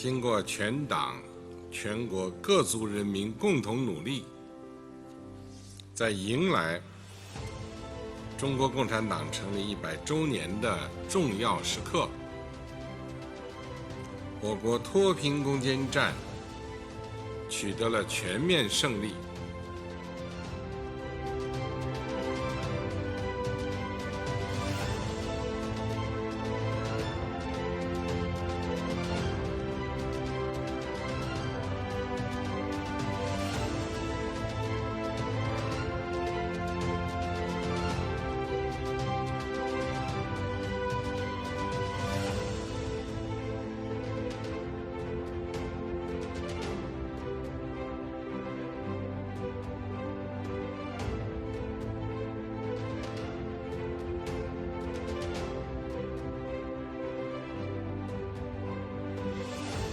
经过全党、全国各族人民共同努力，在迎来中国共产党成立100周年的重要时刻，我国脱贫攻坚战取得了全面胜利。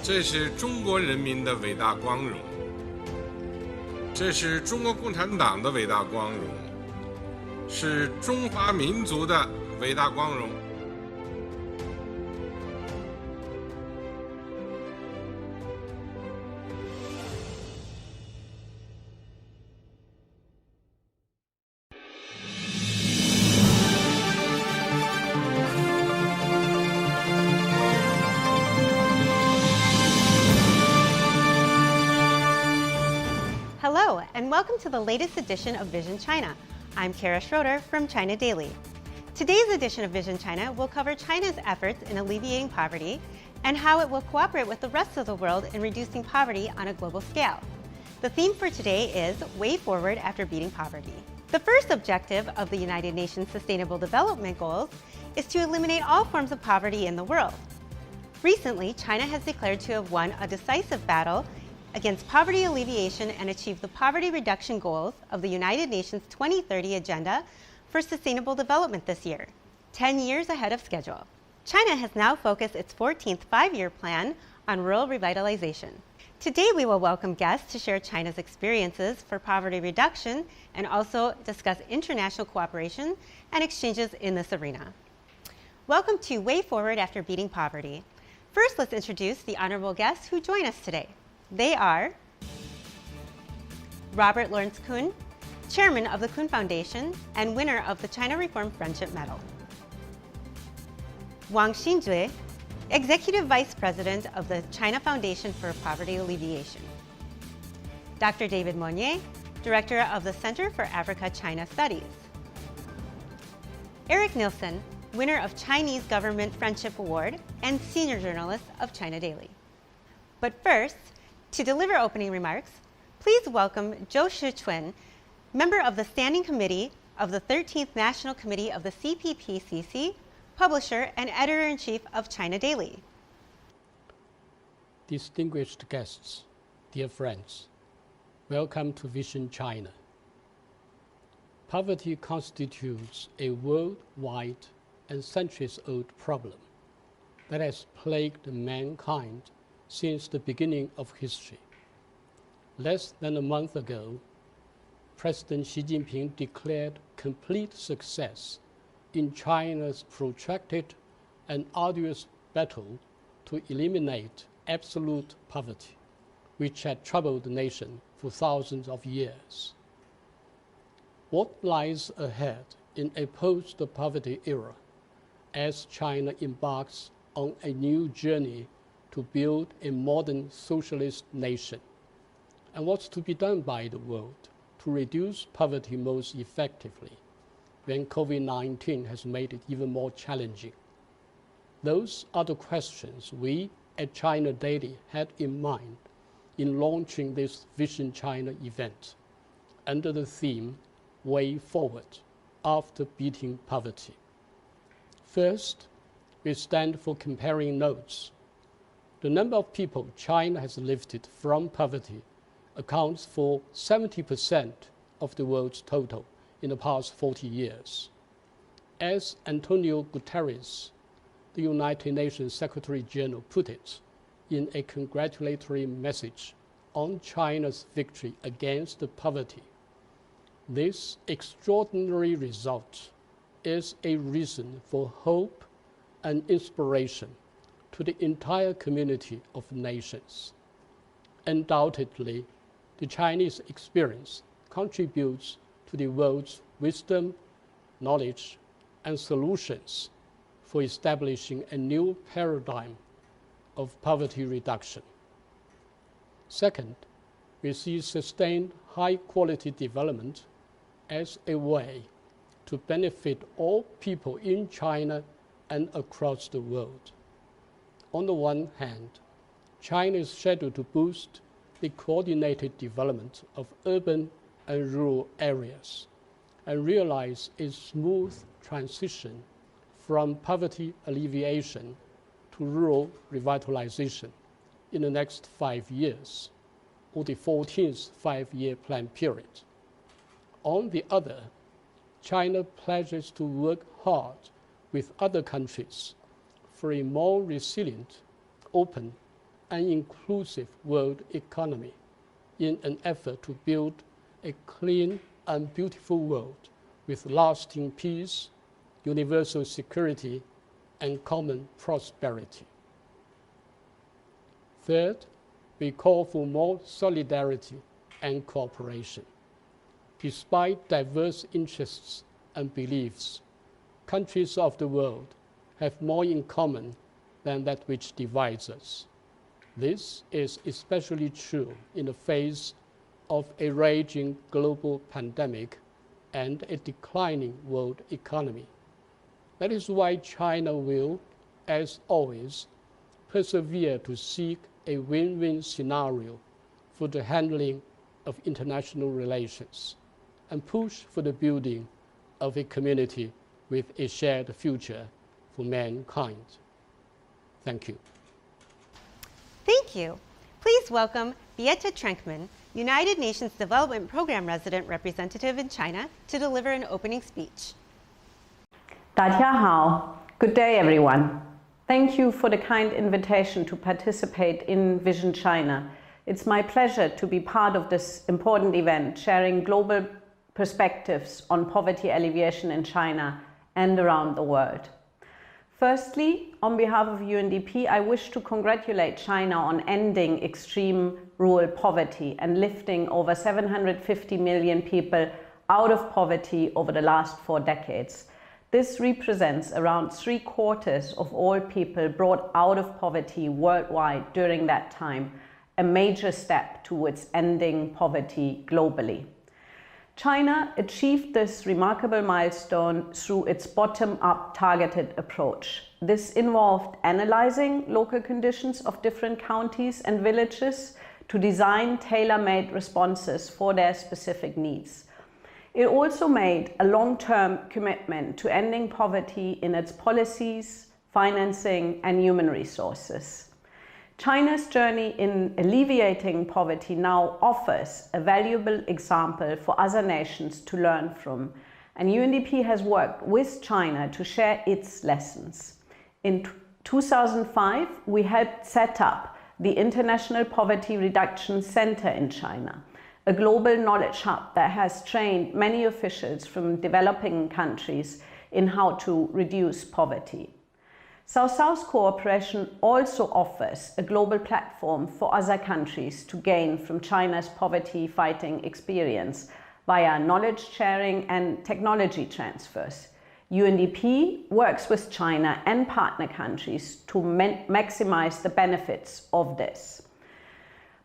这是中国人民的伟大光荣，这是中国共产党的伟大光荣，是中华民族的伟大光荣。Hello, and welcome to the latest edition of Vision China. I'm Kara Schroeder from China Daily. Today's edition of Vision China will cover China's efforts in alleviating poverty and how it will cooperate with the rest of the world in reducing poverty on a global scale. The theme for today is Way Forward After Beating Poverty. The first objective of the United Nations Sustainable Development Goals is to eliminate all forms of poverty in the world. Recently, China has declared to have won a decisive battle against poverty alleviation and achieve the poverty reduction goals of the United Nations 2030 Agenda for Sustainable Development this year, 10 years ahead of schedule. China has now focused its 14th five-year plan on rural revitalization. Today we will welcome guests to share China's experiences for poverty reduction and also discuss international cooperation and exchanges in this arena. Welcome to Way Forward After Beating Poverty. First, let's introduce the honorable guests who join us today. They are Robert Kuhn, Chairman of the Kuhn Foundation and winner of the China Reform Friendship Medal. Wang Xinjue, Executive Vice President of the China Foundation for Poverty Alleviation. Dr. David Monnier, Director of the Center for Africa-China Studies. Eric Nilsson, winner of Chinese Government Friendship Award and senior journalist of China Daily. But first, to deliver opening remarks, please welcome Zhou Shichun, member of the Standing Committee of the 13th National Committee of the CPPCC, publisher and editor-in-chief of China Daily. Distinguished guests, dear friends, welcome to Vision China. Poverty constitutes a worldwide and centuries-old problem that has plagued mankind since the beginning of history. Less than a month ago, President Xi Jinping declared complete success in China's protracted and arduous battle to eliminate absolute poverty, which had troubled the nation for thousands of years. What lies ahead in a post-poverty era as China embarks on a new journey to build a modern socialist nation, and what's to be done by the world to reduce poverty most effectively when COVID-19 has made it even more challenging? Those are the questions we at China Daily had in mind in launching this Vision China event under the theme Way Forward After Beating Poverty. First, we stand for comparing notes. The number of people China has lifted from poverty accounts for 70% of the world's total in the past 40 years. As Antonio Guterres, the United Nations Secretary General, put it in a congratulatory message on China's victory against poverty, this extraordinary result is a reason for hope and inspiration to the entire community of nations. Undoubtedly, the Chinese experience contributes to the world's wisdom, knowledge, and solutions for establishing a new paradigm of poverty reduction. Second, we see sustained high-quality development as a way to benefit all people in China and across the world. On the one hand, China is scheduled to boost the coordinated development of urban and rural areas and realize a smooth transition from poverty alleviation to rural revitalization in the next 5 years, or the 14th five-year plan period. On the other, China pledges to work hard with other countries for a more resilient, open, and inclusive world economy in an effort to build a clean and beautiful world with lasting peace, universal security, and common prosperity. Third, we call for more solidarity and cooperation. Despite diverse interests and beliefs, countries of the world have more in common than that which divides us. This is especially true in the face of a raging global pandemic and a declining world economy. That is why China will, as always, persevere to seek a win-win scenario for the handling of international relations and push for the building of a community with a shared future for mankind. Thank you. Thank you. Please welcome Beate Trenkman, United Nations Development Program Resident Representative in China, to deliver an opening speech. 大家好. Good day, everyone. Thank you for the kind invitation to participate in Vision China. It's my pleasure to be part of this important event, sharing global perspectives on poverty alleviation in China and around the world. Firstly, on behalf of UNDP, I wish to congratulate China on ending extreme rural poverty and lifting over 750 million people out of poverty over the last 4 decades. This represents around 3/4 of all people brought out of poverty worldwide during that time, a major step towards ending poverty globally. China achieved this remarkable milestone through its bottom-up targeted approach. This involved analyzing local conditions of different counties and villages to design tailor-made responses for their specific needs. It also made a long-term commitment to ending poverty in its policies, financing, and human resources. China's journey in alleviating poverty now offers a valuable example for other nations to learn from, and UNDP has worked with China to share its lessons. In 2005, we helped set up the International Poverty Reduction Center in China, a global knowledge hub that has trained many officials from developing countries in how to reduce poverty. South-South cooperation also offers a global platform for other countries to gain from China's poverty-fighting experience via knowledge sharing and technology transfers. UNDP works with China and partner countries to maximize the benefits of this.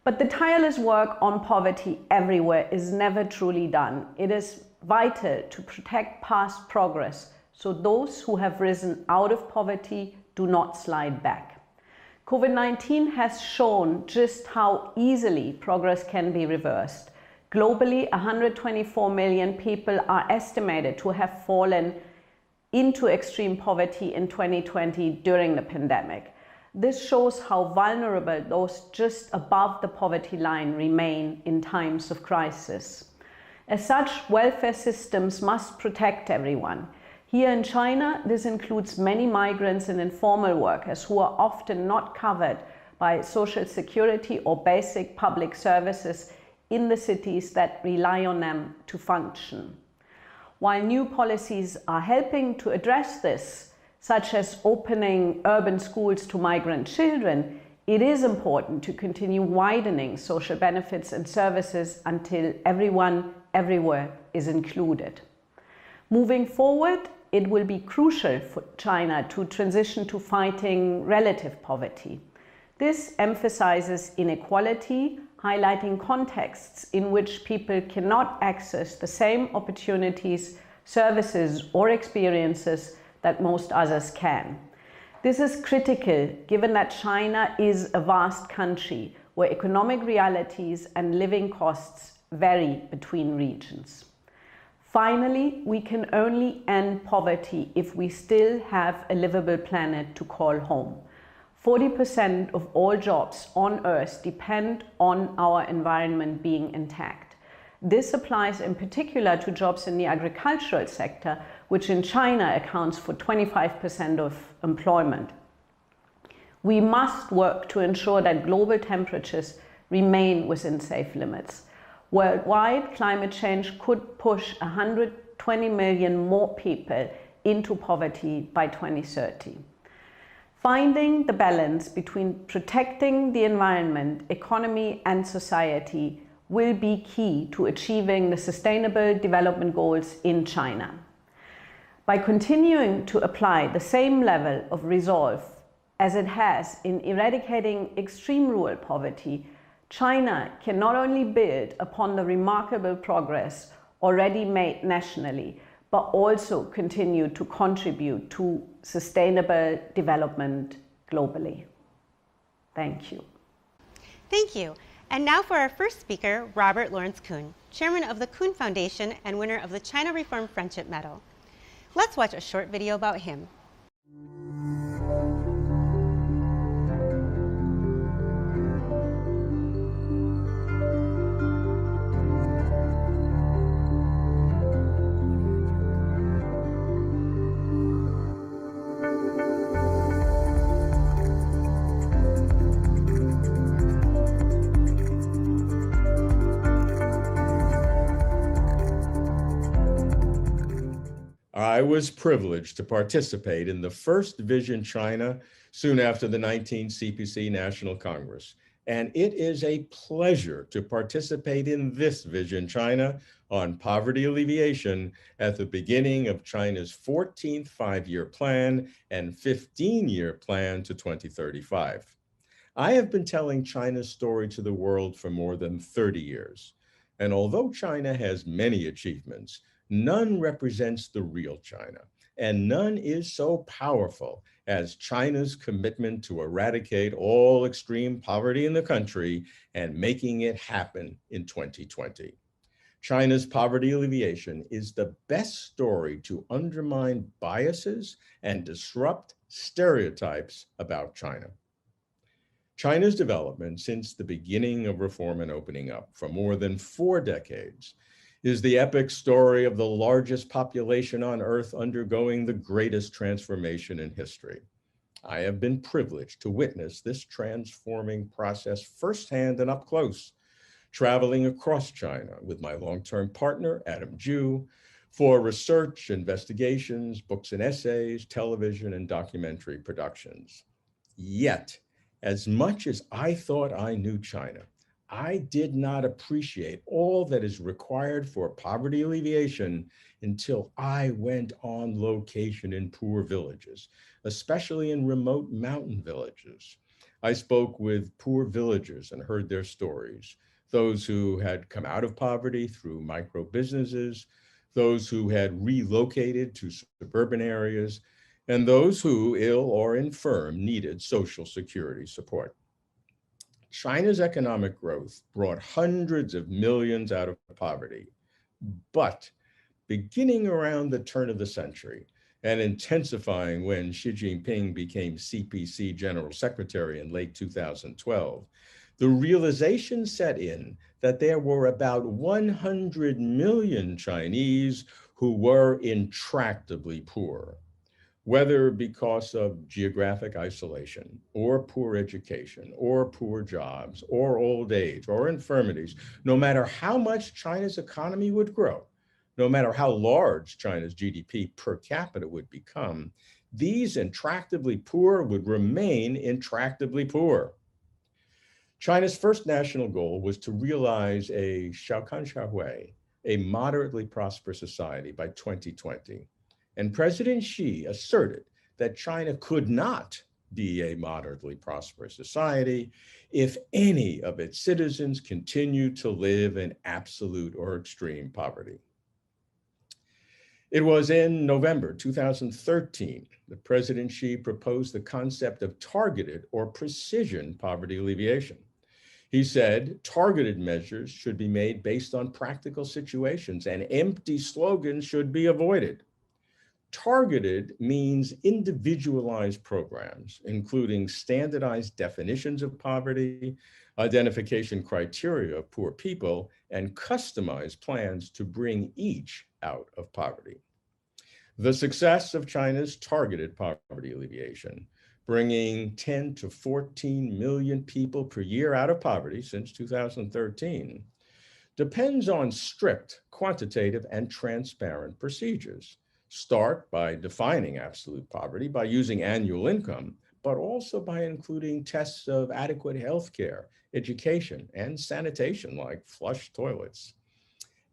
But the tireless work on poverty everywhere is never truly done. It is vital to protect past progress so those who have risen out of poverty do not slide back. COVID-19 has shown just how easily progress can be reversed. Globally, 124 million people are estimated to have fallen into extreme poverty in 2020 during the pandemic. This shows how vulnerable those just above the poverty line remain in times of crisis. As such, welfare systems must protect everyone. Here in China, this includes many migrants and informal workers who are often not covered by social security or basic public services in the cities that rely on them to function. While new policies are helping to address this, such as opening urban schools to migrant children, it is important to continue widening social benefits and services until everyone, everywhere is included. Moving forward, it will be crucial for China to transition to fighting relative poverty. This emphasizes inequality, highlighting contexts in which people cannot access the same opportunities, services, or experiences that most others can. This is critical given that China is a vast country where economic realities and living costs vary between regions. Finally, we can only end poverty if we still have a livable planet to call home. 40% of all jobs on Earth depend on our environment being intact. This applies in particular to jobs in the agricultural sector, which in China accounts for 25% of employment. We must work to ensure that global temperatures remain within safe limits. Worldwide, climate change could push 120 million more people into poverty by 2030. Finding the balance between protecting the environment, economy, and society will be key to achieving the Sustainable Development Goals in China. By continuing to apply the same level of resolve as it has in eradicating extreme rural poverty, China can not only build upon the remarkable progress already made nationally, but also continue to contribute to sustainable development globally. Thank you. Thank you. And now for our first speaker, Robert Lawrence Kuhn, chairman of the Kuhn Foundation and winner of the China Reform Friendship Medal. Let's watch a short video about him. I was privileged to participate in the first Vision China soon after the 19th CPC National Congress. And it is a pleasure to participate in this Vision China on poverty alleviation at the beginning of China's 14th five-year plan and 15-year plan to 2035. I have been telling China's story to the world for more than 30 years. And although China has many achievements, none represents the real China, and none is so powerful as China's commitment to eradicate all extreme poverty in the country and making it happen in 2020. China's poverty alleviation is the best story to undermine biases and disrupt stereotypes about China. China's development since the beginning of reform and opening up for more than 4 decades is the epic story of the largest population on Earth undergoing the greatest transformation in history. I have been privileged to witness this transforming process firsthand and up close, traveling across China with my long-term partner, Adam Ju, for research, investigations, books and essays, television and documentary productions. Yet, as much as I thought I knew China, I did not appreciate all that is required for poverty alleviation until I went on location in poor villages, especially in remote mountain villages. I spoke with poor villagers and heard their stories, those who had come out of poverty through micro businesses, those who had relocated to suburban areas, and those who, ill or infirm, needed social security support. China's economic growth brought hundreds of millions out of poverty, but beginning around the turn of the century and intensifying when Xi Jinping became CPC General Secretary in late 2012, the realization set in that there were about 100 million Chinese who were intractably poor. Whether because of geographic isolation or poor education or poor jobs or old age or infirmities, no matter how much China's economy would grow, no matter how large China's GDP per capita would become, these intractably poor would remain intractably poor. China's first national goal was to realize a Xiaokanxiahui, a moderately prosperous society, by 2020. And President Xi asserted that China could not be a moderately prosperous society if any of its citizens continued to live in absolute or extreme poverty. It was in November 2013 that President Xi proposed the concept of targeted or precision poverty alleviation. He said targeted measures should be made based on practical situations and empty slogans should be avoided. Targeted means individualized programs, including standardized definitions of poverty, identification criteria of poor people, and customized plans to bring each out of poverty. The success of China's targeted poverty alleviation, bringing 10 to 14 million people per year out of poverty since 2013, depends on strict, quantitative, and transparent procedures. Start by defining absolute poverty by using annual income, but also by including tests of adequate health care, education, and sanitation like flush toilets.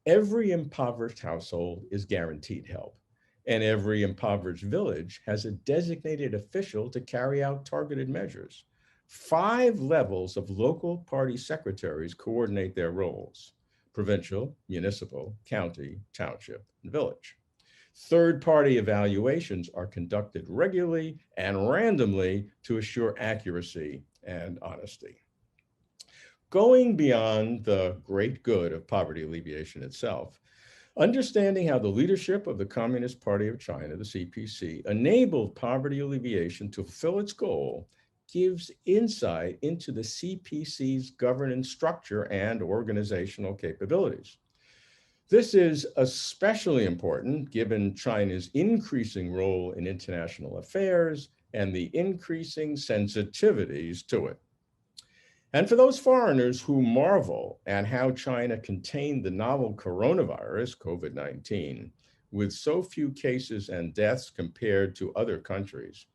Every impoverished household is guaranteed help, and every impoverished village has a designated official to carry out targeted measures. 5 levels of local party secretaries coordinate their roles: provincial, municipal, county, township, and village. Third-party evaluations are conducted regularly and randomly to assure accuracy and honesty. Going beyond the great good of poverty alleviation itself, understanding how the leadership of the Communist Party of China, the CPC, enabled poverty alleviation to fulfill its goal gives insight into the CPC's governance structure and organizational capabilities. This is especially important given China's increasing role in international affairs and the increasing sensitivities to it. And for those foreigners who marvel at how China contained the novel coronavirus, COVID-19, with so few cases and deaths compared to other countries,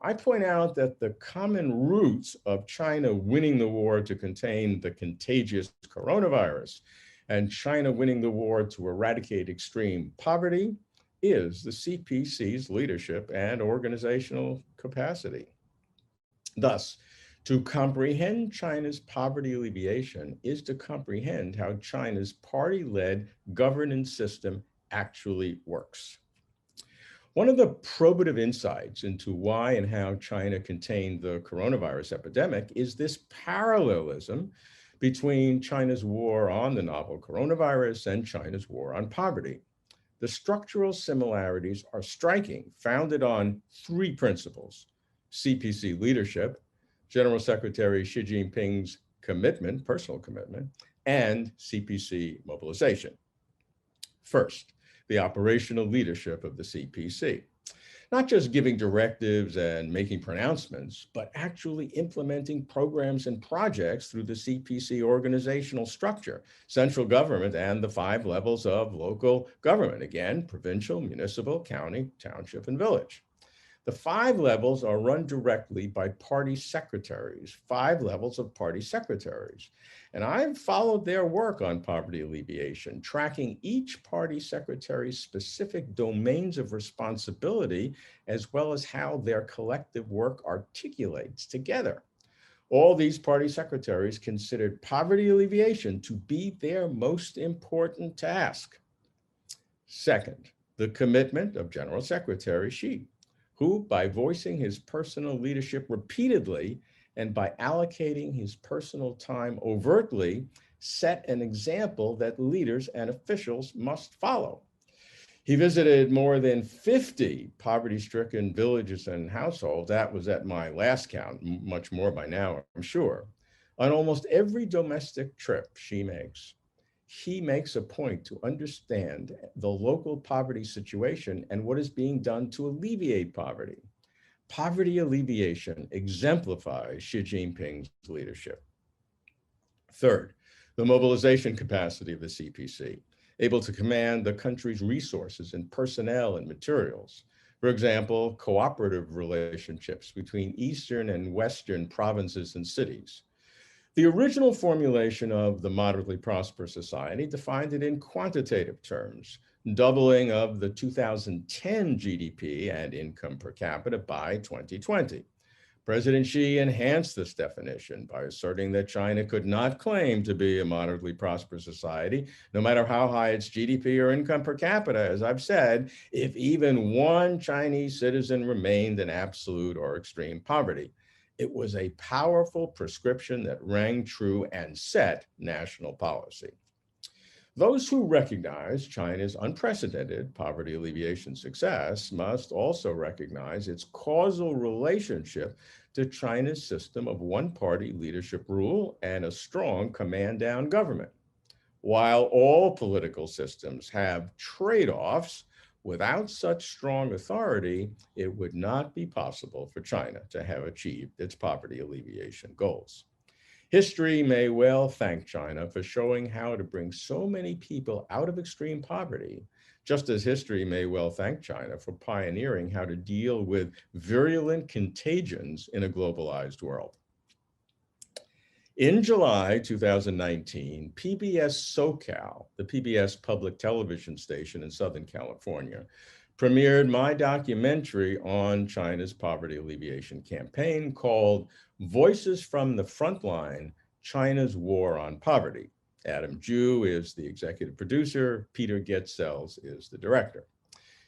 I point out that the common roots of China winning the war to contain the contagious coronavirus and China winning the war to eradicate extreme poverty is the CPC's leadership and organizational capacity. Thus, to comprehend China's poverty alleviation is to comprehend how China's party-led governance system actually works. One of the probative insights into why and how China contained the coronavirus epidemic is this parallelism between China's war on the novel coronavirus and China's war on poverty. The structural similarities are striking, founded on 3 principles: CPC leadership, General Secretary Xi Jinping's commitment, personal commitment, and CPC mobilization. First, the operational leadership of the CPC. Not just giving directives and making pronouncements, but actually implementing programs and projects through the CPC organizational structure, central government, and the 5 levels of local government. Again, provincial, municipal, county, township, and village. The 5 levels are run directly by party secretaries, 5 levels of party secretaries. And I've followed their work on poverty alleviation, tracking each party secretary's specific domains of responsibility, as well as how their collective work articulates together. All these party secretaries considered poverty alleviation to be their most important task. Second, the commitment of General Secretary Xi, who, by voicing his personal leadership repeatedly and by allocating his personal time overtly, set an example that leaders and officials must follow. He visited more than 50 poverty-stricken villages and households. That was at my last count, much more by now, I'm sure. On almost every domestic trip he makes a point to understand the local poverty situation and what is being done to alleviate poverty. Poverty alleviation exemplifies Xi Jinping's leadership. Third, the mobilization capacity of the CPC, able to command the country's resources in personnel and materials, For example, cooperative relationships between Eastern and Western provinces and cities. The original formulation of the moderately prosperous society defined it in quantitative terms, doubling of the 2010 GDP and income per capita by 2020. President Xi enhanced this definition by asserting that China could not claim to be a moderately prosperous society, no matter how high its GDP or income per capita, as I've said, if even one Chinese citizen remained in absolute or extreme poverty. It was a powerful prescription that rang true and set national policy. Those who recognize China's unprecedented poverty alleviation success must also recognize its causal relationship to China's system of one-party leadership rule and a strong command-down government. While all political systems have trade-offs, without such strong authority, it would not be possible for China to have achieved its poverty alleviation goals. History may well thank China for showing how to bring so many people out of extreme poverty, just as history may well thank China for pioneering how to deal with virulent contagions in a globalized world. In July 2019, PBS SoCal, the PBS public television station in Southern California, premiered my documentary on China's poverty alleviation campaign called Voices from the Frontline, China's War on Poverty. Adam Jew is the executive producer, Peter Getzels is the director.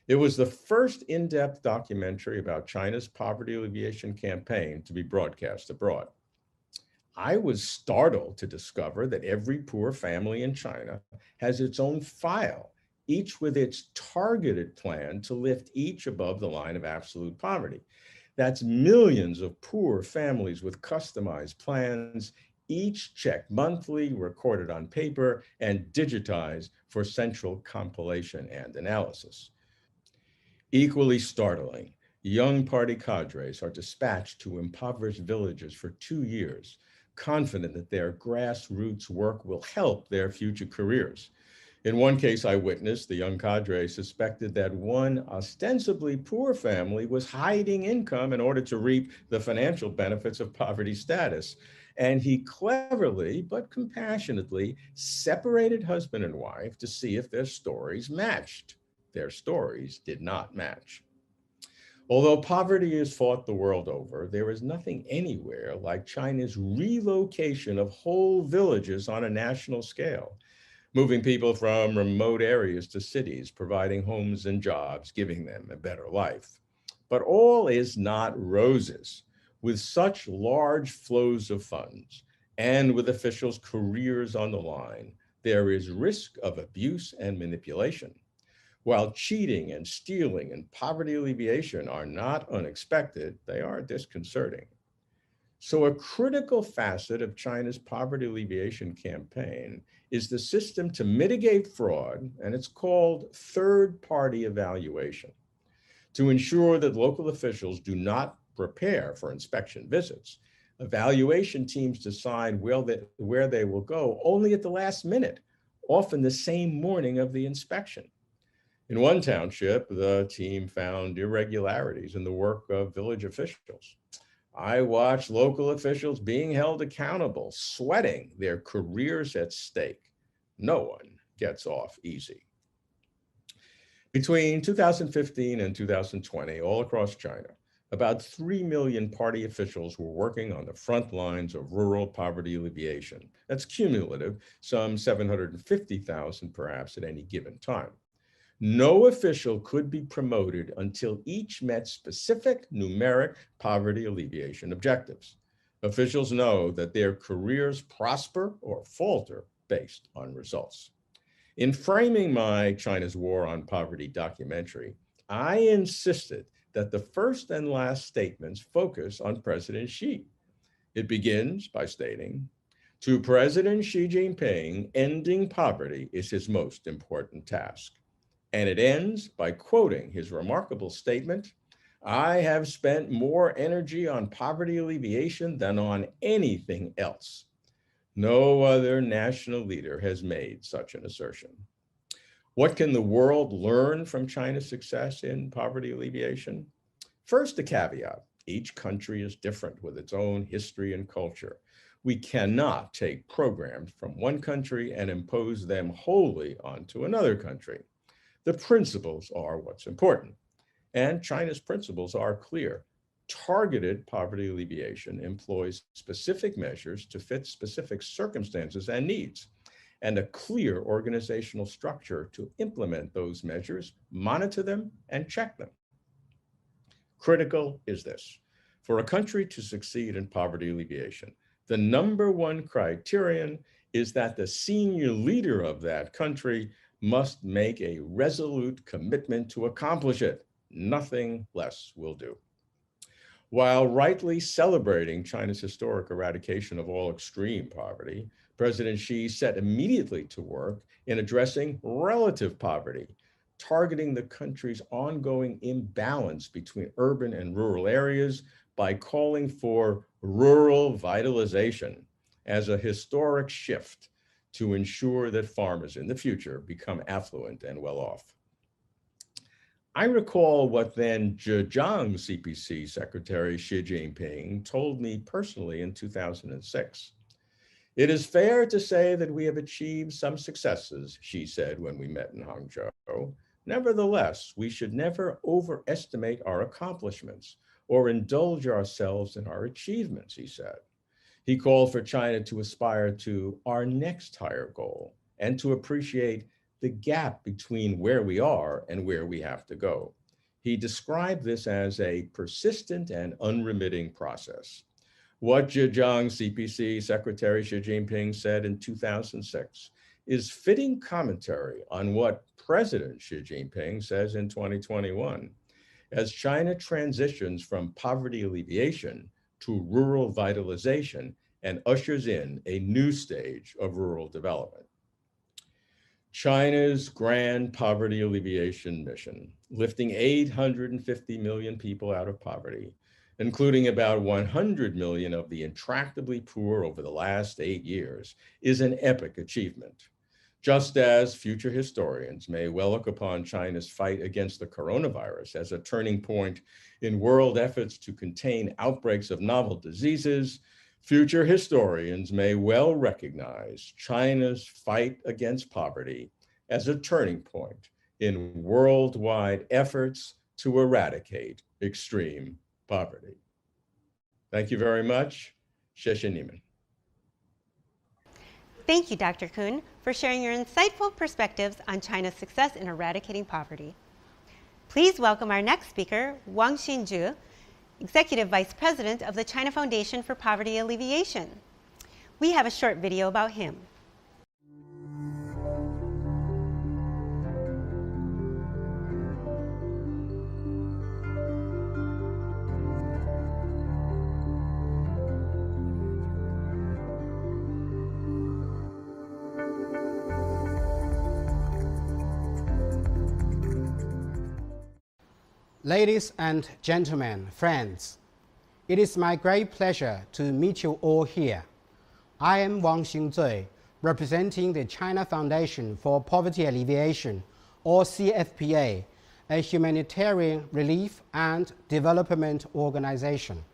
It was the first in-depth documentary about China's poverty alleviation campaign to be broadcast abroad. I was startled to discover that every poor family in China has its own file, each with its targeted plan to lift each above the line of absolute poverty. That's millions of poor families with customized plans, each checked monthly, recorded on paper, and digitized for central compilation and analysis. Equally startling, young party cadres are dispatched to impoverished villages for 2 years, confident that their grassroots work will help their future careers. In one case I witnessed, the young cadre suspected that one ostensibly poor family was hiding income in order to reap the financial benefits of poverty status. And he cleverly but compassionately separated husband and wife to see if their stories matched. Their stories did not match. Although poverty is fought the world over, there is nothing anywhere like China's relocation of whole villages on a national scale, moving people from remote areas to cities, providing homes and jobs, giving them a better life. But all is not roses. With such large flows of funds and with officials' careers on the line, there is risk of abuse and manipulation. While cheating and stealing and poverty alleviation are not unexpected, they are disconcerting. So a critical facet of China's poverty alleviation campaign is the system to mitigate fraud, and it's called third-party evaluation, to ensure that local officials do not prepare for inspection visits. Evaluation teams decide where they will go only at the last minute, often the same morning of the inspection. In one township, the team found irregularities in the work of village officials. I watched local officials being held accountable, sweating, their careers at stake. No one gets off easy. Between 2015 and 2020, all across China, about 3 million party officials were working on the front lines of rural poverty alleviation. That's cumulative, some 750,000 perhaps at any given time. No official could be promoted until each met specific numeric poverty alleviation objectives. Officials know that their careers prosper or falter based on results. In framing my China's War on Poverty documentary, I insisted that the first and last statements focus on President Xi. It begins by stating, "To President Xi Jinping, ending poverty is his most important task." And it ends by quoting his remarkable statement, "I have spent more energy on poverty alleviation than on anything else." No other national leader has made such an assertion. What can the world learn from China's success in poverty alleviation? First, a caveat. Each country is different with its own history and culture. We cannot take programs from one country and impose them wholly onto another country. The principles are what's important. And China's principles are clear. Targeted poverty alleviation employs specific measures to fit specific circumstances and needs, and a clear organizational structure to implement those measures, monitor them, and check them. Critical is this. For a country to succeed in poverty alleviation, the number one criterion is that the senior leader of that country must make a resolute commitment to accomplish it. Nothing less will do. While rightly celebrating China's historic eradication of all extreme poverty, President Xi set immediately to work in addressing relative poverty, targeting the country's ongoing imbalance between urban and rural areas by calling for rural vitalization as a historic shift to ensure that farmers in the future become affluent and well off. I recall what then Zhejiang CPC Secretary Xi Jinping told me personally in 2006. It is fair to say that we have achieved some successes, Xi said when we met in Hangzhou. Nevertheless, we should never overestimate our accomplishments or indulge ourselves in our achievements, he said. He called for China to aspire to our next higher goal and to appreciate the gap between where we are and where we have to go. He described this as a persistent and unremitting process. What Zhejiang CPC Secretary Xi Jinping said in 2006 is fitting commentary on what President Xi Jinping says in 2021. As China transitions from poverty alleviation to rural vitalization and ushers in a new stage of rural development. China's grand poverty alleviation mission, lifting 850 million people out of poverty, including about 100 million of the intractably poor over the last 8 years, is an epic achievement. Just as future historians may well look upon China's fight against the coronavirus as a turning point in world efforts to contain outbreaks of novel diseases, future historians may well recognize China's fight against poverty as a turning point in worldwide efforts to eradicate extreme poverty. Thank you very much. 谢谢你们. Thank you, Dr. Kuhn, for sharing your insightful perspectives on China's success in eradicating poverty. Please welcome our next speaker, Wang Xinzhu, Executive Vice President of the China Foundation for Poverty Alleviation. We have a short video about him. Ladies and gentlemen, friends, it is my great pleasure to meet you all here. I am Wang Xinzhui, representing the China Foundation for Poverty Alleviation, or CFPA, a humanitarian relief and development organization.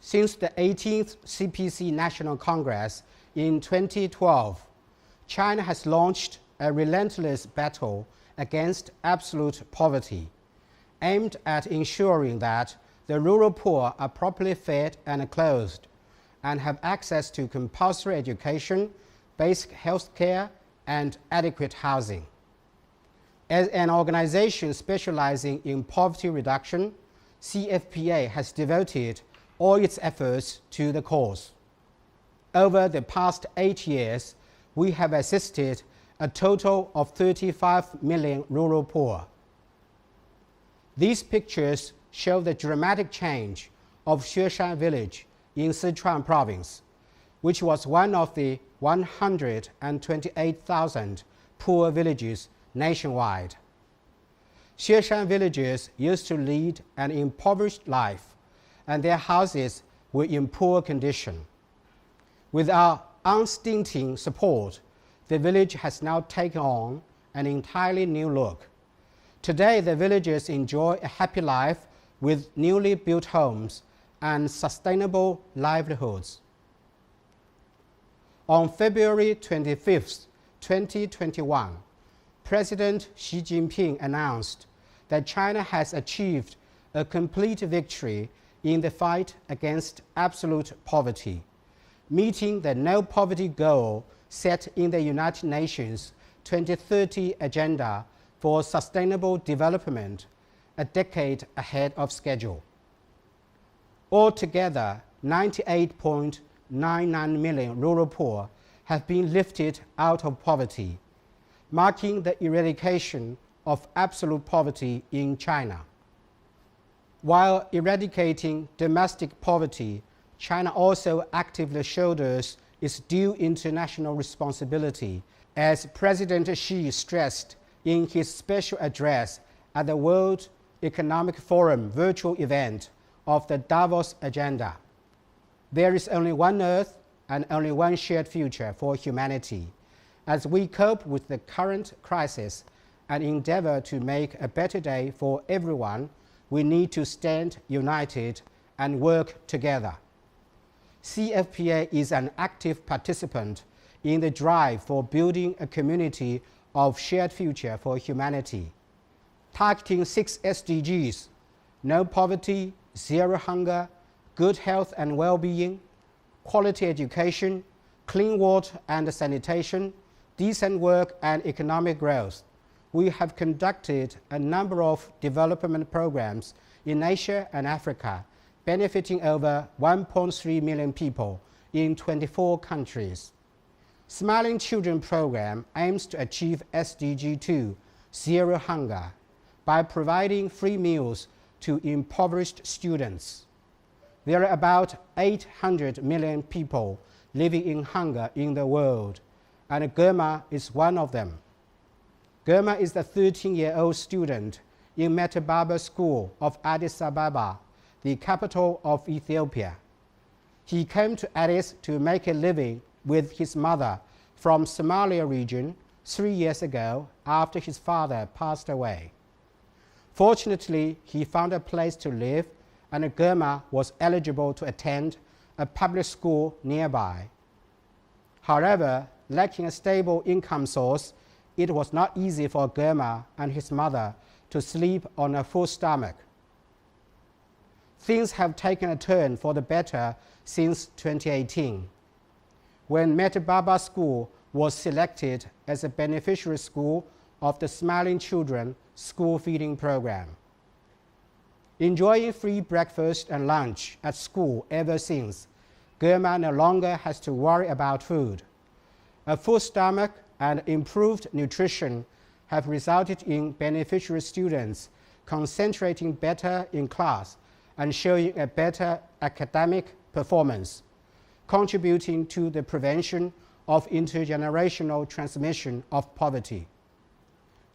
Since the 18th CPC National Congress in 2012, China has launched a relentless battle against absolute poverty, aimed at ensuring that the rural poor are properly fed and clothed and have access to compulsory education, basic health care, and adequate housing. As an organization specializing in poverty reduction, CFPA has devoted all its efforts to the cause. Over the past 8 years, we have assisted a total of 35 million rural poor. These pictures show the dramatic change of Xueshan village in Sichuan province, which was one of the 128,000 poor villages nationwide. Xueshan villagers used to lead an impoverished life, and their houses were in poor condition. With our unstinting support, the village has now taken on an entirely new look. Today, the villagers enjoy a happy life with newly built homes and sustainable livelihoods. On February 25, 2021, President Xi Jinping announced that China has achieved a complete victory in the fight against absolute poverty, meeting the no poverty goal set in the United Nations 2030 Agenda for Sustainable Development, a decade ahead of schedule. Altogether, 98.99 million rural poor have been lifted out of poverty, marking the eradication of absolute poverty in China. While eradicating domestic poverty, China also actively shoulders its due international responsibility, as President Xi stressed in his special address at the World Economic Forum virtual event of the Davos Agenda. There is only one Earth and only one shared future for humanity. As we cope with the current crisis and endeavor to make a better day for everyone, we need to stand united and work together. CFPA is an active participant in the drive for building a community of shared future for humanity, targeting 6 SDGs: no poverty, zero hunger, good health and well-being, quality education, clean water and sanitation, decent work and economic growth. We have conducted a number of development programs in Asia and Africa, benefiting over 1.3 million people in 24 countries. Smiling Children program aims to achieve SDG 2, zero hunger, by providing free meals to impoverished students. There are about 800 million people living in hunger in the world, and Germa is one of them. Germa is the 13-year-old student in Metababa School of Addis Ababa, the capital of Ethiopia. He came to Addis to make a living with his mother from Somalia region 3 years ago after his father passed away. Fortunately, he found a place to live, and Germa was eligible to attend a public school nearby. However, lacking a stable income source, it was not easy for Germa and his mother to sleep on a full stomach. Things have taken a turn for the better since 2018, when Metababa School was selected as a beneficiary school of the Smiling Children school feeding program. Enjoying free breakfast and lunch at school ever since, Germa no longer has to worry about food. A full stomach and improved nutrition have resulted in beneficiary students concentrating better in class and showing a better academic performance, contributing to the prevention of intergenerational transmission of poverty.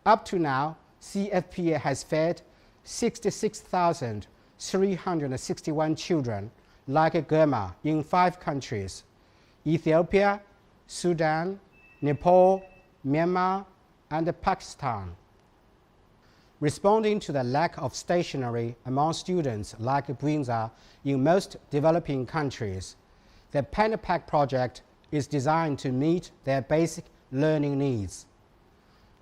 Up to now, CFPA has fed 66,361 children like Germa in 5 countries: Ethiopia, Sudan, Nepal, Myanmar, and Pakistan. Responding to the lack of stationery among students like Bwinza in most developing countries, the Pen Pack project is designed to meet their basic learning needs.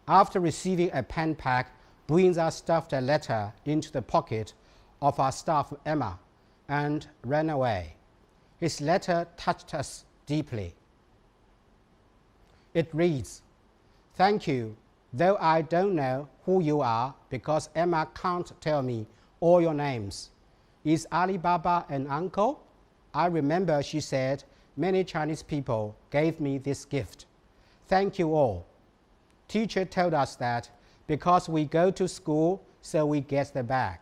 After receiving a pen pack, Bwinza stuffed a letter into the pocket of our staff Emma and ran away. His letter touched us deeply. It reads, "Thank you, though I don't know who you are because Emma can't tell me all your names. Is Alibaba an uncle? I remember she said many Chinese people gave me this gift. Thank you all. Teacher told us that because we go to school, so we get the bag.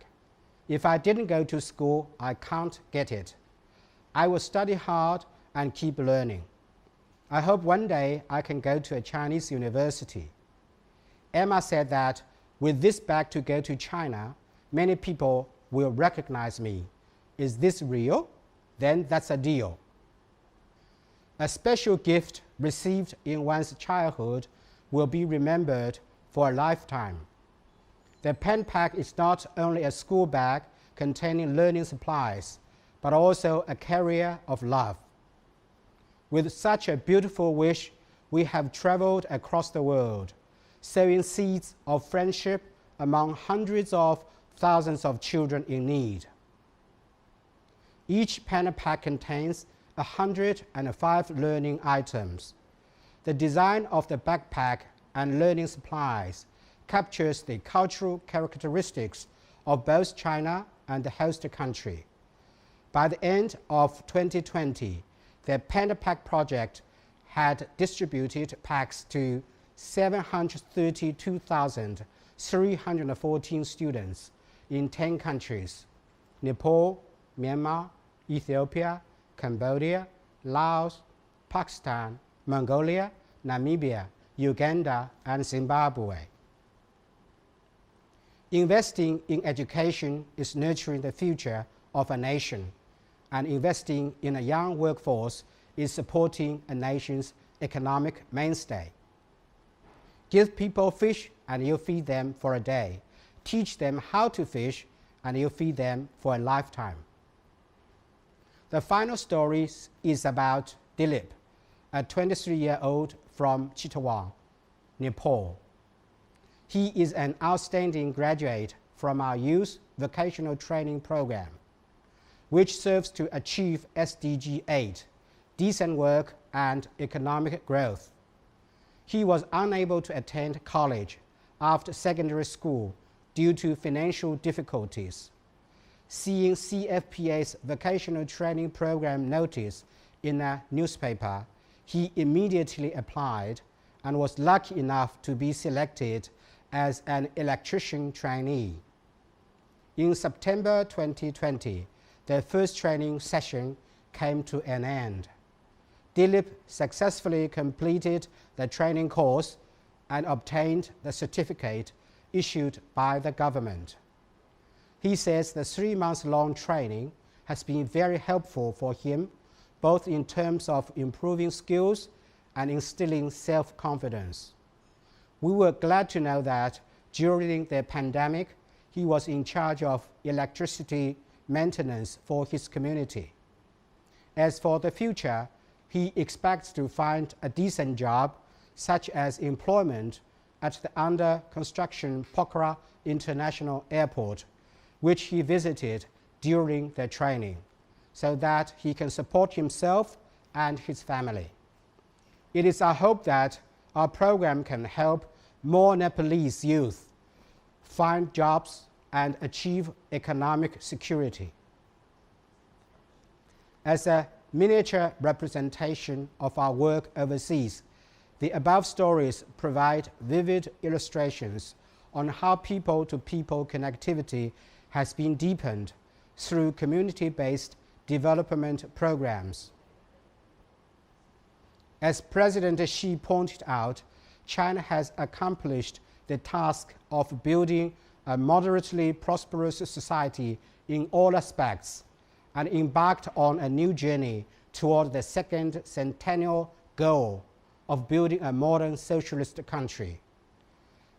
If I didn't go to school, I can't get it. I will study hard and keep learning. I hope one day I can go to a Chinese university." Emma said that with this bag to go to China, many people will recognize me. Is this real? Then that's a deal. A special gift received in one's childhood will be remembered for a lifetime. The pen pack is not only a school bag containing learning supplies, but also a carrier of love. With such a beautiful wish, we have traveled across the world, sowing seeds of friendship among hundreds of thousands of children in need. Each pen pack contains 105 learning items. The design of the backpack and learning supplies captures the cultural characteristics of both China and the host country. By the end of 2020, the Pen Pack project had distributed packs to 732,314 students in 10 countries: Nepal, Myanmar, Ethiopia, Cambodia, Laos, Pakistan, Mongolia, Namibia, Uganda, and Zimbabwe. Investing in education is nurturing the future of a nation, and investing in a young workforce is supporting a nation's economic mainstay. Give people fish and you feed them for a day. Teach them how to fish and you feed them for a lifetime. The final story is about Dilip, a 23-year-old from Chitwan, Nepal. He is an outstanding graduate from our youth vocational training program, which serves to achieve SDG 8, decent work and economic growth. He was unable to attend college after secondary school due to financial difficulties. Seeing CFPA's vocational training program notice in a newspaper, he immediately applied and was lucky enough to be selected as an electrician trainee. In September 2020, the first training session came to an end. Dilip successfully completed the training course and obtained the certificate issued by the government. He says the 3-month-long training has been very helpful for him, both in terms of improving skills and instilling self-confidence. We were glad to know that during the pandemic, he was in charge of electricity maintenance for his community. As for the future, he expects to find a decent job, such as employment at the under-construction Pokhara International Airport, which he visited during the training, so that he can support himself and his family. It is our hope that our program can help more Nepalese youth find jobs and achieve economic security. As a miniature representation of our work overseas, the above stories provide vivid illustrations on how people-to-people connectivity has been deepened through community-based development programs. As President Xi pointed out, China has accomplished the task of building a moderately prosperous society in all aspects and embarked on a new journey toward the second centennial goal of building a modern socialist country.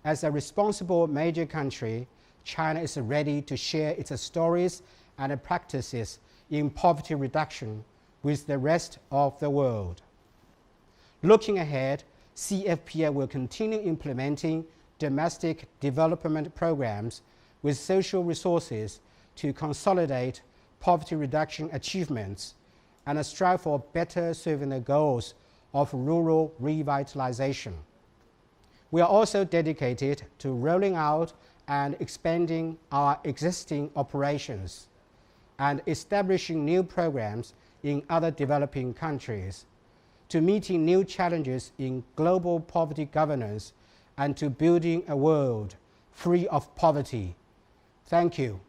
As a responsible major country, China is ready to share its stories and practices in poverty reduction with the rest of the world. Looking ahead, CFPA will continue implementing domestic development programs with social resources to consolidate poverty reduction achievements and strive for better serving the goals of rural revitalization. We are also dedicated to rolling out and expanding our existing operations and establishing new programs in other developing countries, to meeting new challenges in global poverty governance and to building a world free of poverty. Thank you.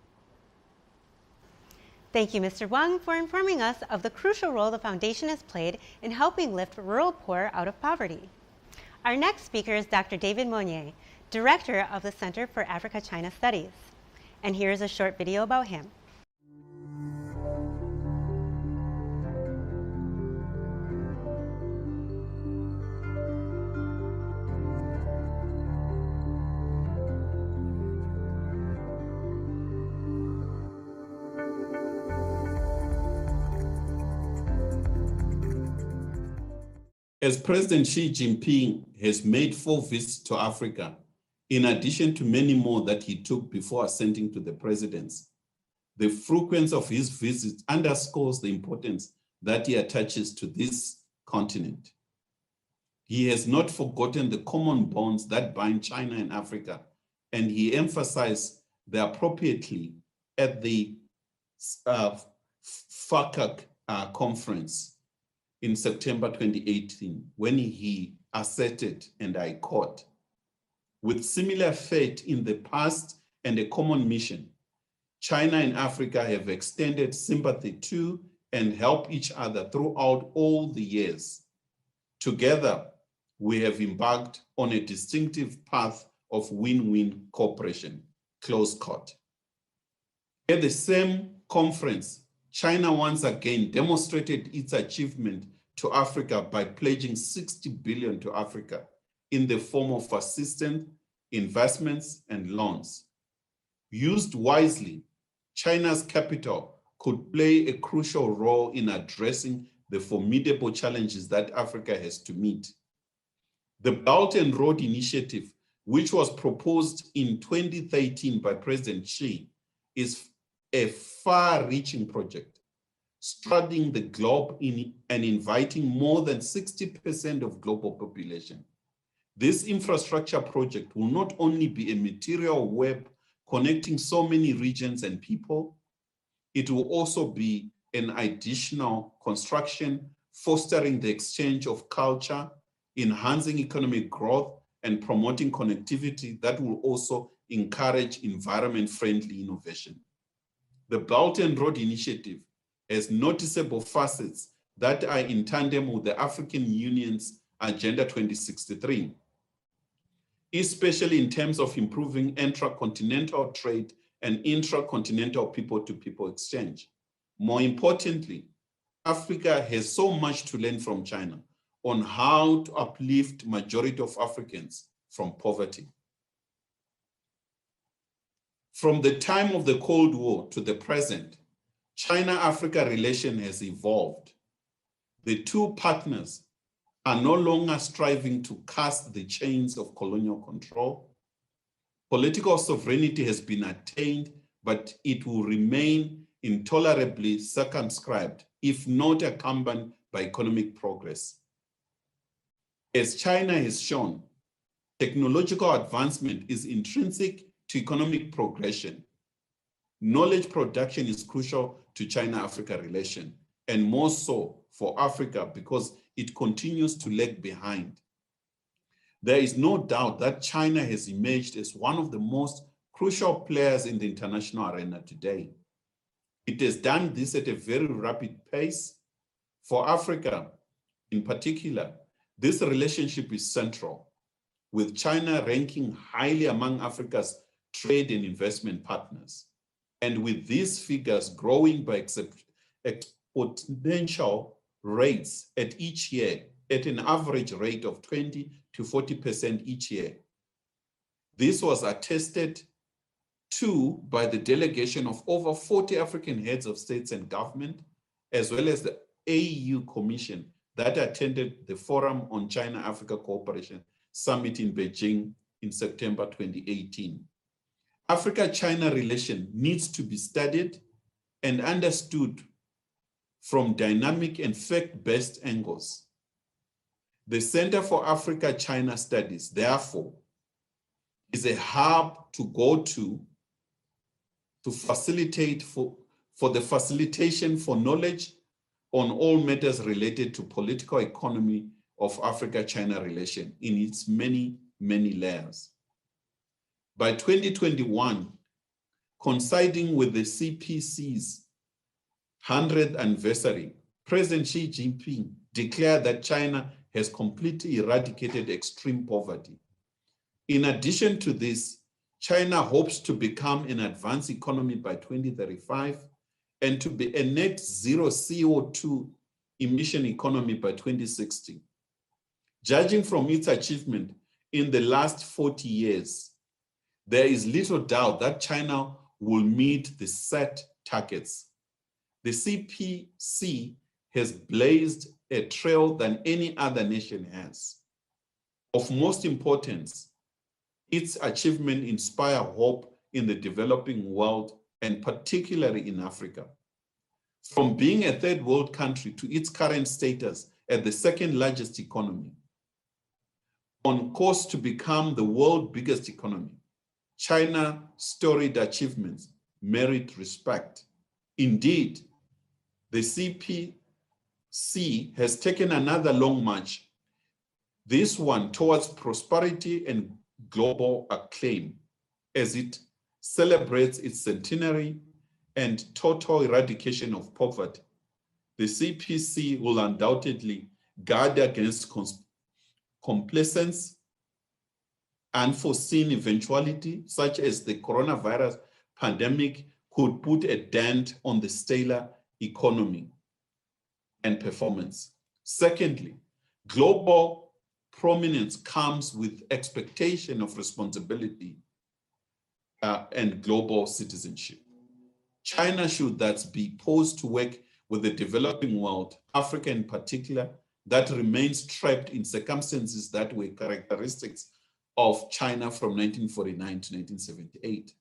Thank you, Mr. Wang, for informing us of the crucial role the Foundation has played in helping lift rural poor out of poverty. Our next speaker is Dr. David Monnier, Director of the Center for Africa-China Studies. And here is a short video about him. As President Xi Jinping has made 4 visits to Africa, in addition to many more that he took before ascending to the presidency, the frequency of his visits underscores the importance that he attaches to this continent. He has not forgotten the common bonds that bind China and Africa, and he emphasized them appropriately at the FACAC conference in September 2018, when he asserted, and I quote, "With similar fate in the past and a common mission, China and Africa have extended sympathy to and helped each other throughout all the years. Together, we have embarked on a distinctive path of win-win cooperation," close quote. At the same conference, China once again demonstrated its achievement to Africa by pledging 60 billion to Africa in the form of assistance, investments, and loans. Used wisely, China's capital could play a crucial role in addressing the formidable challenges that Africa has to meet. The Belt and Road Initiative, which was proposed in 2013 by President Xi, is a far-reaching project, studying the globe and inviting more than 60% of global population. This infrastructure project will not only be a material web connecting so many regions and people, it will also be an additional construction, fostering the exchange of culture, enhancing economic growth, and promoting connectivity that will also encourage environment-friendly innovation. The Belt and Road Initiative has noticeable facets that are in tandem with the African Union's Agenda 2063, especially in terms of improving intracontinental trade and intracontinental people-to-people exchange. More importantly, Africa has so much to learn from China on how to uplift majority of Africans from poverty. From the time of the Cold War to the present, China-Africa relation has evolved. The two partners are no longer striving to cast the chains of colonial control. Political sovereignty has been attained, but it will remain intolerably circumscribed, if not accompanied by economic progress. As China has shown, technological advancement is intrinsic to economic progression. Knowledge production is crucial to China-Africa relation, and more so for Africa because it continues to lag behind. There is no doubt that China has emerged as one of the most crucial players in the international arena today. It has done this at a very rapid pace. For Africa, in particular, this relationship is central, with China ranking highly among Africa's trade and investment partners. And with these figures growing by exponential rates at each year, at an average rate of 20 to 40% each year. This was attested to by the delegation of over 40 African heads of states and government, as well as the AU Commission that attended the Forum on China-Africa Cooperation Summit in Beijing in September 2018. Africa-China relation needs to be studied and understood from dynamic and fact-based angles. The Center for Africa-China Studies, therefore, is a hub to go to facilitate for the facilitation for knowledge on all matters related to political economy of Africa-China relation in its many, many layers. By 2021, coinciding with the CPC's 100th anniversary, President Xi Jinping declared that China has completely eradicated extreme poverty. In addition to this, China hopes to become an advanced economy by 2035 and to be a net zero CO2 emission economy by 2060. Judging from its achievement in the last 40 years, there is little doubt that China will meet the set targets. The CPC has blazed a trail than any other nation has. Of most importance, its achievement inspire hope in the developing world and particularly in Africa. From being a third world country to its current status as the second largest economy, on course to become the world's biggest economy, China's storied achievements merit respect. Indeed, the CPC has taken another long march, this one towards prosperity and global acclaim, as it celebrates its centenary and total eradication of poverty. The CPC will undoubtedly guard against complacency, unforeseen eventuality, such as the coronavirus pandemic could put a dent on the stellar economy and performance. Secondly, global prominence comes with expectation of responsibility and global citizenship. China should thus be posed to work with the developing world, Africa in particular, that remains trapped in circumstances that were characteristics of China from 1949 to 1978.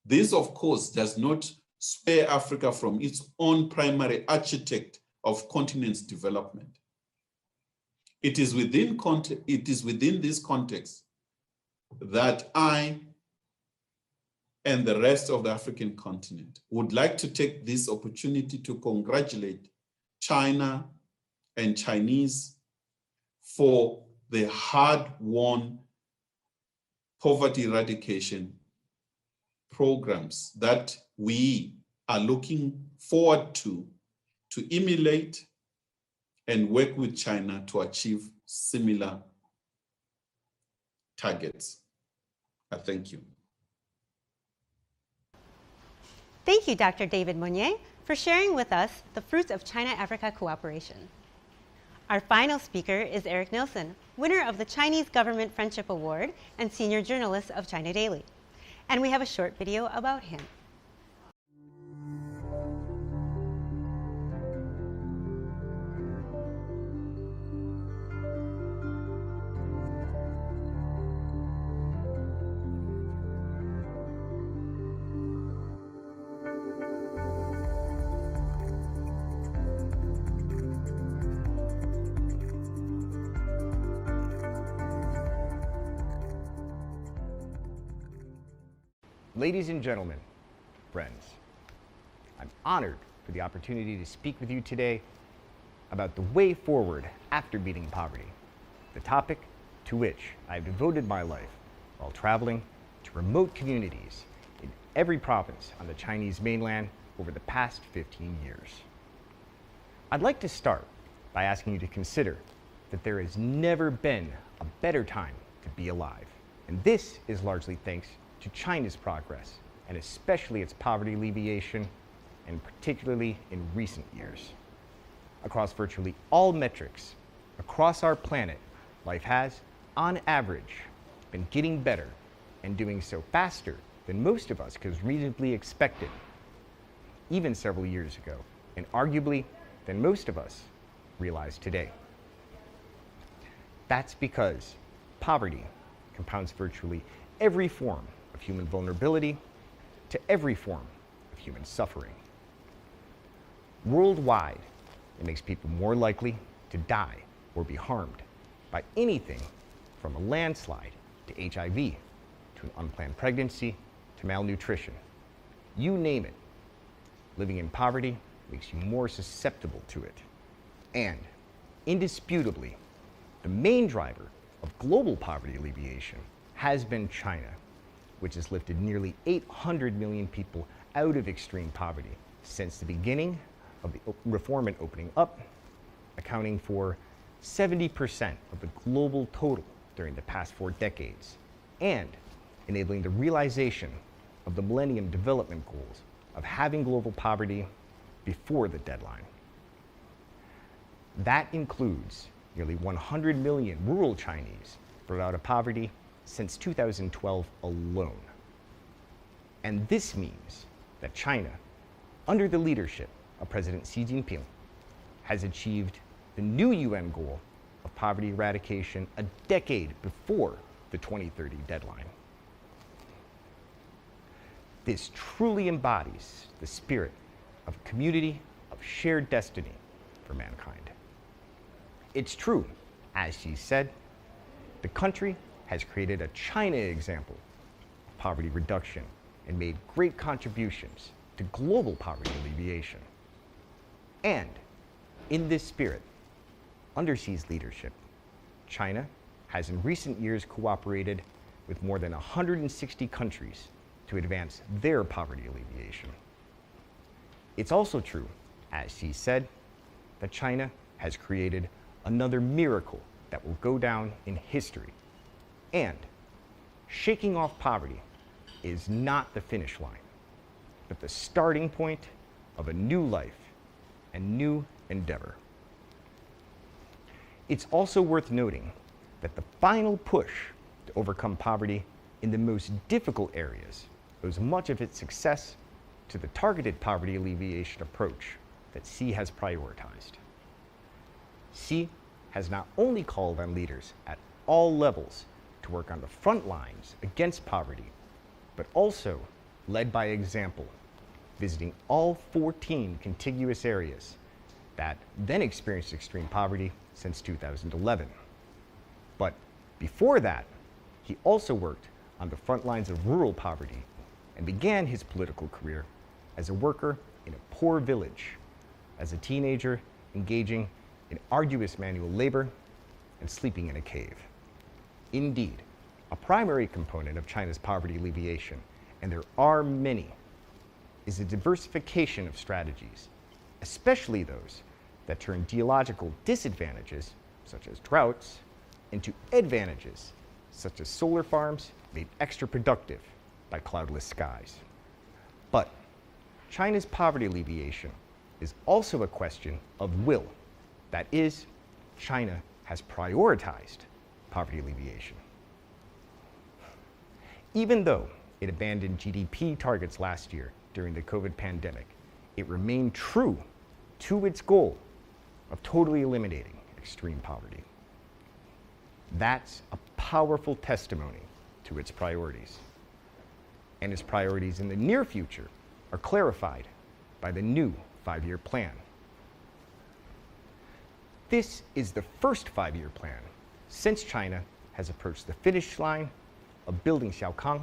This, of course, does not spare Africa from its own primary architect of continent's development. It is within this context that I and the rest of the African continent would like to take this opportunity to congratulate China and Chinese for the hard-won poverty eradication programs that we are looking forward to emulate and work with China to achieve similar targets. I thank you. Thank you, Dr. David Monnier, for sharing with us the fruits of China-Africa cooperation. Our final speaker is Eric Nilsson, winner of the Chinese Government Friendship Award and senior journalist of China Daily. And we have a short video about him. Ladies and gentlemen, friends, I'm honored for the opportunity to speak with you today about the way forward after beating poverty, the topic to which I've devoted my life while traveling to remote communities in every province on the Chinese mainland over the past 15 years. I'd like to start by asking you to consider that there has never been a better time to be alive, and this is largely thanks to China's progress, and especially its poverty alleviation, and particularly in recent years. Across virtually all metrics, across our planet, life has, on average, been getting better, and doing so faster than most of us could reasonably expect it, even several years ago, and arguably than most of us realize today. That's because poverty compounds virtually every form of human vulnerability to every form of human suffering. Worldwide, it makes people more likely to die or be harmed by anything from a landslide to HIV, to an unplanned pregnancy, to malnutrition. You name it. Living in poverty makes you more susceptible to it. And, indisputably, the main driver of global poverty alleviation has been China, which has lifted nearly 800 million people out of extreme poverty since the beginning of the reform and opening up, accounting for 70% of the global total during the past 4 decades, and enabling the realization of the Millennium Development Goals of having global poverty before the deadline. That includes nearly 100 million rural Chinese brought out of poverty since 2012 alone. And this means that China, under the leadership of President Xi Jinping, has achieved the new UN goal of poverty eradication a decade before the 2030 deadline. This truly embodies the spirit of a community of shared destiny for mankind. It's true, as she said, the country has created a China example of poverty reduction and made great contributions to global poverty alleviation. And in this spirit, under Xi's leadership, China has in recent years cooperated with more than 160 countries to advance their poverty alleviation. It's also true, as Xi said, that China has created another miracle that will go down in history. And shaking off poverty is not the finish line, but the starting point of a new life and new endeavor. It's also worth noting that the final push to overcome poverty in the most difficult areas owes much of its success to the targeted poverty alleviation approach that Xi has prioritized. Xi has not only called on leaders at all levels to work on the front lines against poverty, but also led by example, visiting all 14 contiguous areas that then experienced extreme poverty since 2011. But before that, he also worked on the front lines of rural poverty and began his political career as a worker in a poor village, as a teenager engaging in arduous manual labor and sleeping in a cave. Indeed, a primary component of China's poverty alleviation, and there are many, is a diversification of strategies, especially those that turn geological disadvantages, such as droughts, into advantages, such as solar farms made extra productive by cloudless skies. But China's poverty alleviation is also a question of will. That is, China has prioritized poverty alleviation. Even though it abandoned GDP targets last year during the COVID pandemic, it remained true to its goal of totally eliminating extreme poverty. That's a powerful testimony to its priorities. And its priorities in the near future are clarified by the new 5-year plan. This is the first 5-year plan since China has approached the finish line of building Xiaokang,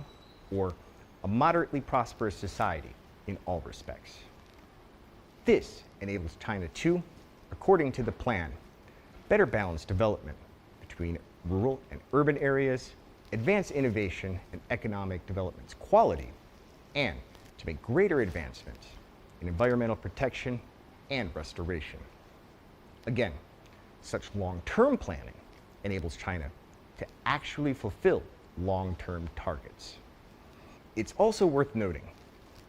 or a moderately prosperous society in all respects. This enables China to, according to the plan, better balance development between rural and urban areas, advance innovation and economic development's quality, and to make greater advancements in environmental protection and restoration. Again, such long-term planning enables China to actually fulfill long-term targets. It's also worth noting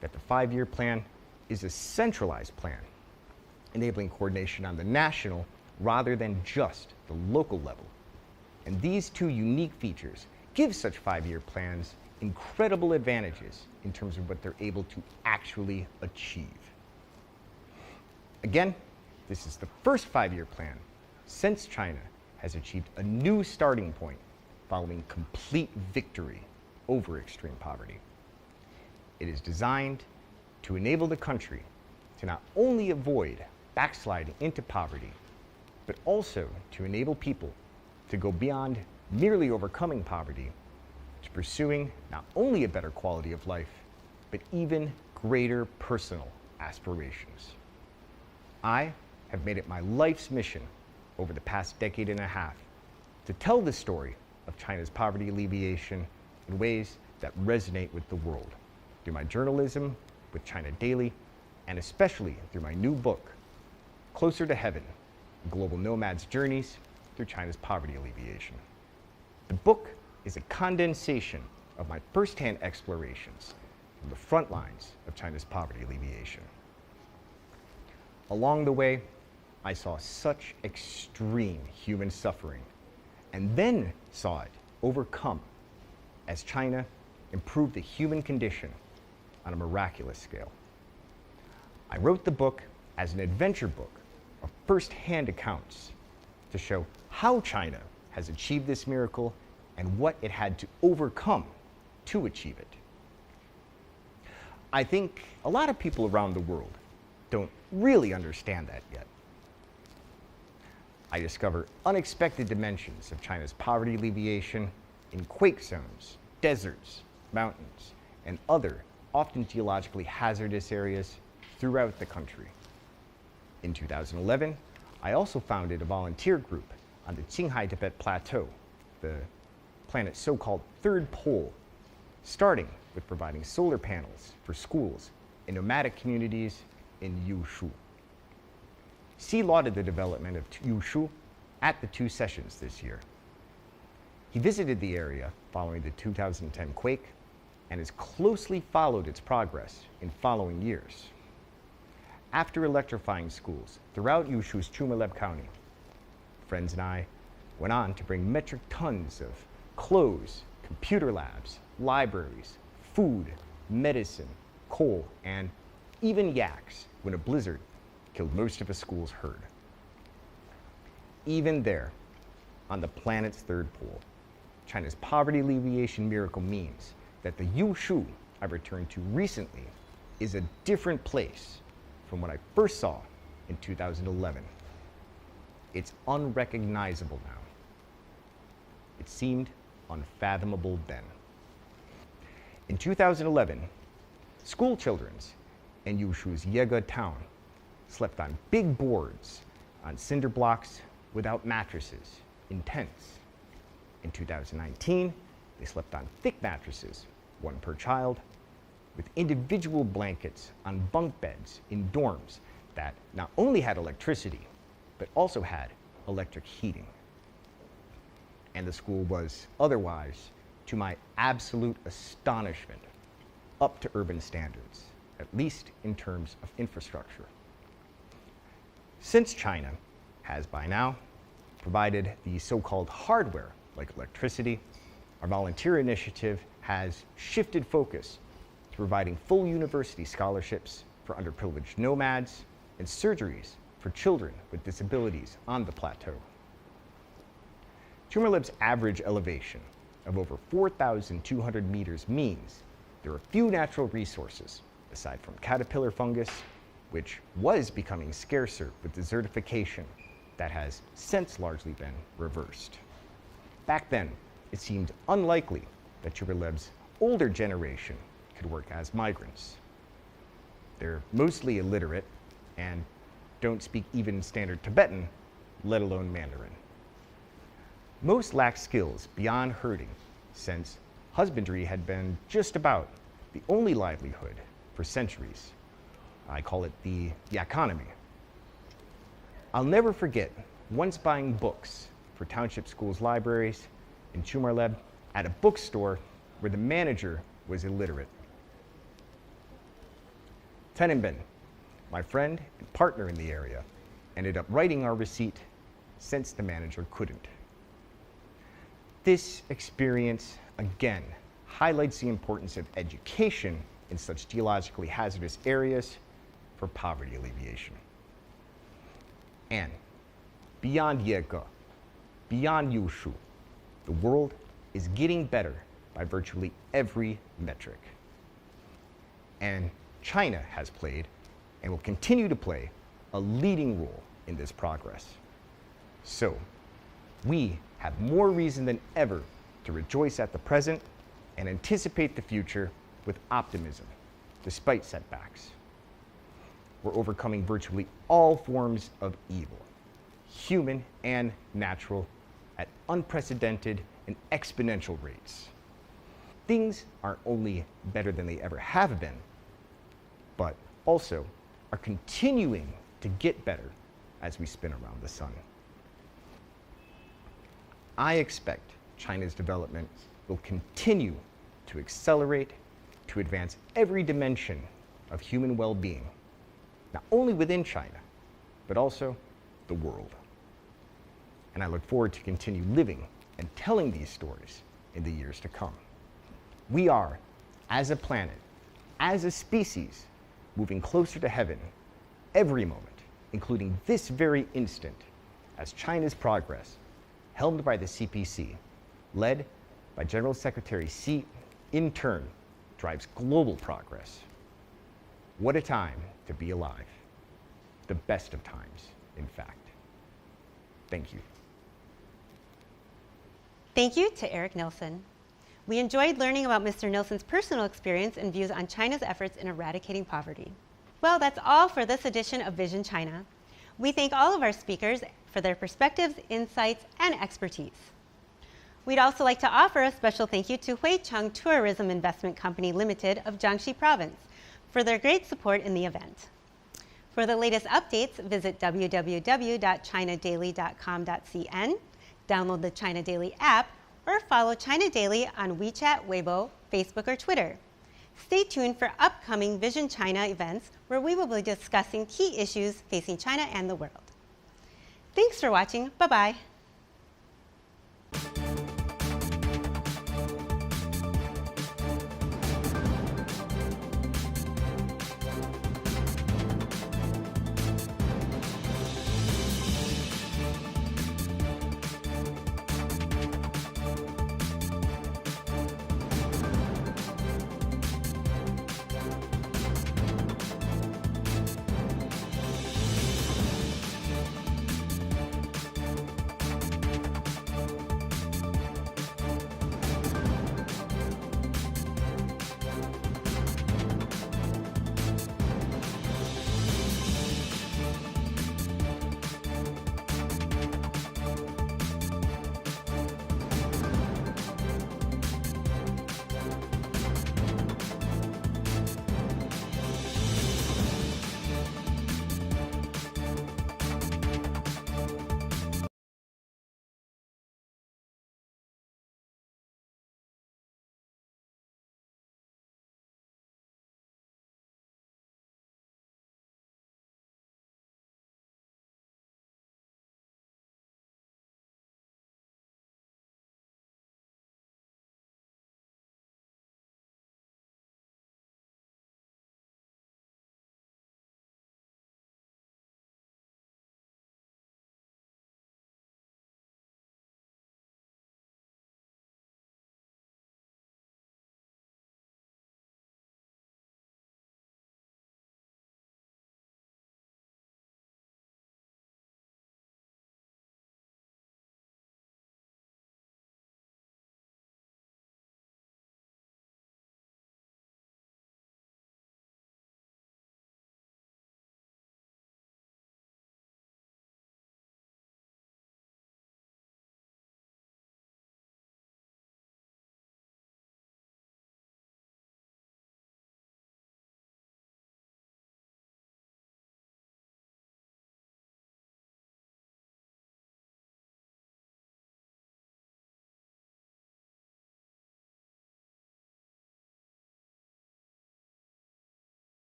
that the 5-year plan is a centralized plan, enabling coordination on the national rather than just the local level. And these two unique features give such 5-year plans incredible advantages in terms of what they're able to actually achieve. Again, this is the first 5-year plan since China has achieved a new starting point following complete victory over extreme poverty. It is designed to enable the country to not only avoid backsliding into poverty, but also to enable people to go beyond merely overcoming poverty to pursuing not only a better quality of life, but even greater personal aspirations. I have made it my life's mission over the past decade and a half to tell the story of China's poverty alleviation in ways that resonate with the world, through my journalism with China Daily, and especially through my new book, Closer to Heaven, Global Nomads' Journeys Through China's Poverty Alleviation. The book is a condensation of my firsthand explorations from the front lines of China's poverty alleviation. Along the way, I saw such extreme human suffering, and then saw it overcome as China improved the human condition on a miraculous scale. I wrote the book as an adventure book of first-hand accounts to show how China has achieved this miracle and what it had to overcome to achieve it. I think a lot of people around the world don't really understand that yet. I discover unexpected dimensions of China's poverty alleviation in quake zones, deserts, mountains, and other often geologically hazardous areas throughout the country. In 2011, I also founded a volunteer group on the Qinghai Tibet Plateau, the planet's so-called third pole, starting with providing solar panels for schools and nomadic communities in Yushu. Xi lauded the development of Yushu at the 2 sessions this year. He visited the area following the 2010 quake and has closely followed its progress in following years. After electrifying schools throughout Yushu's Chumaleb County, friends and I went on to bring metric tons of clothes, computer labs, libraries, food, medicine, coal, and even yaks when a blizzard killed most of a school's herd. Even there, on the planet's third pole, China's poverty alleviation miracle means that the Yushu I returned to recently is a different place from what I first saw in 2011. It's unrecognizable now. It seemed unfathomable then. In 2011, school children in Yushu's Yege town slept on big boards on cinder blocks without mattresses in tents. In 2019, they slept on thick mattresses, 1 per child, with individual blankets on bunk beds in dorms that not only had electricity, but also had electric heating. And the school was otherwise, to my absolute astonishment, up to urban standards, at least in terms of infrastructure. Since China has by now provided the so-called hardware like electricity, our volunteer initiative has shifted focus to providing full university scholarships for underprivileged nomads and surgeries for children with disabilities on the plateau. Chumaleb's average elevation of over 4,200 meters means there are few natural resources, aside from caterpillar fungus, which was becoming scarcer with desertification that has since largely been reversed. Back then, it seemed unlikely that Chumaleb's older generation could work as migrants. They're mostly illiterate and don't speak even standard Tibetan, let alone Mandarin. Most lack skills beyond herding, since husbandry had been just about the only livelihood for centuries. I call it the economy. I'll never forget once buying books for township schools' libraries in Chumaleb at a bookstore where the manager was illiterate. Tenenben, my friend and partner in the area, ended up writing our receipt since the manager couldn't. This experience, again, highlights the importance of education in such geologically hazardous areas for poverty alleviation. And beyond Yege, beyond Yushu, the world is getting better by virtually every metric. And China has played and will continue to play a leading role in this progress. So, we have more reason than ever to rejoice at the present and anticipate the future with optimism, despite setbacks. We're overcoming virtually all forms of evil, human and natural, at unprecedented and exponential rates. Things aren't only better than they ever have been, but also are continuing to get better as we spin around the sun. I expect China's development will continue to accelerate, to advance every dimension of human well-being, not only within China, but also the world. And I look forward to continue living and telling these stories in the years to come. We are, as a planet, as a species, moving closer to heaven every moment including this very instant, as China's progress, helmed by the CPC, led by General Secretary Xi, in turn, drives global progress. What a time to be alive. The best of times, in fact. Thank you. Thank you to Eric Nilsson. We enjoyed learning about Mr. Nilsson's personal experience and views on China's efforts in eradicating poverty. Well, that's all for this edition of Vision China. We thank all of our speakers for their perspectives, insights, and expertise. We'd also like to offer a special thank you to Huicheng Tourism Investment Company Limited of Jiangxi Province for their great support in the event. For the latest updates, visit www.chinadaily.com.cn, download the China Daily app, or follow China Daily on WeChat, Weibo, Facebook, or Twitter. Stay tuned for upcoming Vision China events where we will be discussing key issues facing China and the world. Thanks for watching. Bye-bye.